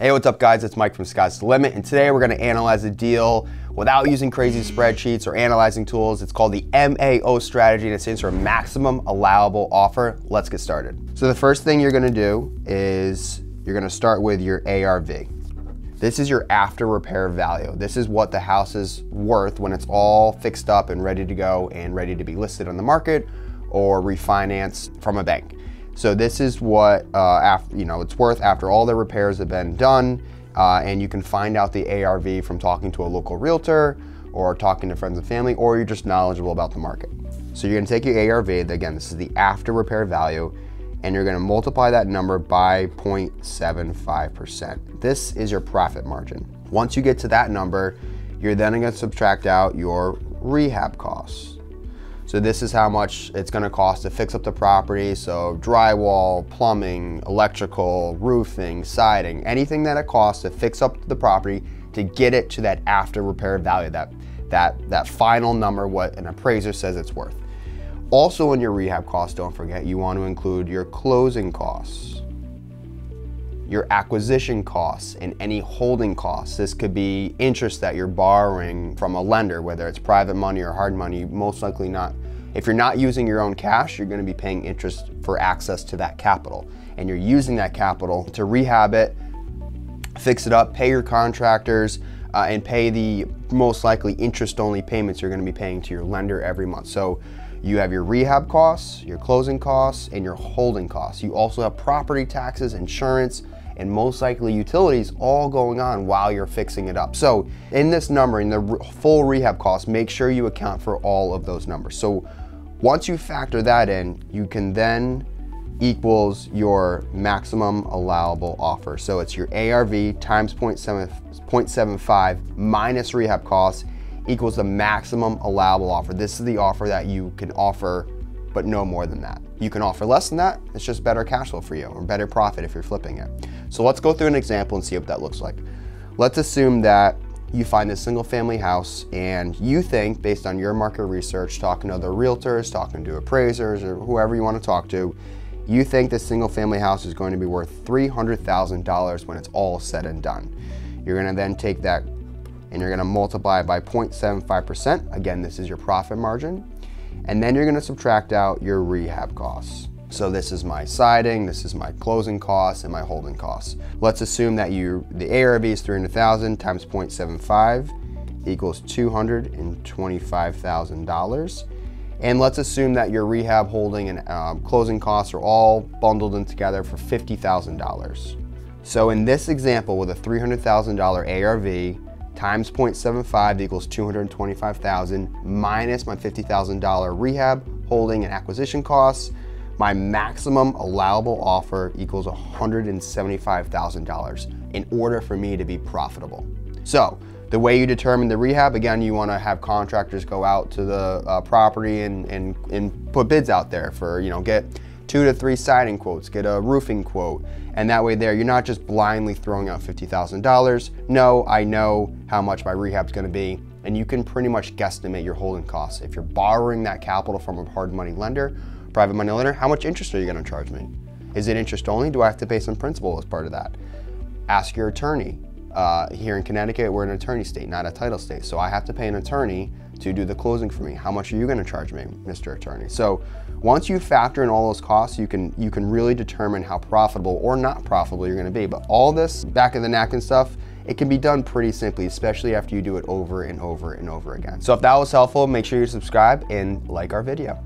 Hey, what's up guys? It's Mike from Sky's the Limit, and today we're gonna analyze a deal without using crazy spreadsheets or analyzing tools. It's called the MAO strategy, and it stands for maximum allowable offer. Let's get started. So the first thing you're gonna do is you're gonna start with your ARV. This is your after repair value. This is what the house is worth when it's all fixed up and ready to go and ready to be listed on the market or refinanced from a bank. So this is what it's worth after all the repairs have been done, and you can find out the ARV from talking to a local realtor or talking to friends and family, or you're just knowledgeable about the market. So you're gonna take your ARV, again, this is the after repair value, and you're gonna multiply that number by 0.75%. This is your profit margin. Once you get to that number, you're then gonna subtract out your rehab costs. So this is how much it's gonna cost to fix up the property. So drywall, plumbing, electrical, roofing, siding, anything that it costs to fix up the property to get it to that after repair value, that final number, what an appraiser says it's worth. Also in your rehab costs, don't forget, you want to include your closing costs, your acquisition costs, and any holding costs. This could be interest that you're borrowing from a lender, whether it's private money or hard money, most likely not. If you're not using your own cash, you're gonna be paying interest for access to that capital. And you're using that capital to rehab it, fix it up, pay your contractors, and pay the most likely interest-only payments you're gonna be paying to your lender every month. So you have your rehab costs, your closing costs, and your holding costs. You also have property taxes, insurance, and most likely utilities all going on while you're fixing it up. So in this number, in the full rehab cost, make sure you account for all of those numbers. So once you factor that in, you can then equals your maximum allowable offer. So it's your ARV times 0.75 minus rehab costs equals the maximum allowable offer. This is the offer that you can offer, but no more than that. You can offer less than that, it's just better cash flow for you, or better profit if you're flipping it. So let's go through an example and see what that looks like. Let's assume that you find this single family house and you think, based on your market research, talking to other realtors, talking to appraisers, or whoever you want to talk to, you think this single family house is going to be worth $300,000 when it's all said and done. You're gonna then take that and you're gonna multiply it by 0.75%. Again, this is your profit margin. And then you're gonna subtract out your rehab costs. So this is my siding, this is my closing costs, and my holding costs. Let's assume that the ARV is 300,000 times 0.75 equals $225,000. And let's assume that your rehab, holding, and closing costs are all bundled in together for $50,000. So in this example, with a $300,000 ARV, times 0.75 equals 225,000 minus my $50,000 rehab, holding, and acquisition costs, my maximum allowable offer equals $175,000 in order for me to be profitable. So the way you determine the rehab, again, you want to have contractors go out to the property and put bids out there for, get 2 to 3 siding quotes, get a roofing quote, and that way there, you're not just blindly throwing out $50,000. No, I know how much my rehab's gonna be, and you can pretty much guesstimate your holding costs. If you're borrowing that capital from a hard money lender, private money lender, how much interest are you gonna charge me? Is it interest only? Do I have to pay some principal as part of that? Ask your attorney. Here in Connecticut, we're an attorney state, not a title state. So I have to pay an attorney to do the closing for me. How much are you gonna charge me, Mr. Attorney? So once you factor in all those costs, you can really determine how profitable or not profitable you're gonna be. But all this back of the napkin stuff, it can be done pretty simply, especially after you do it over and over and over again. So if that was helpful, make sure you subscribe and like our video.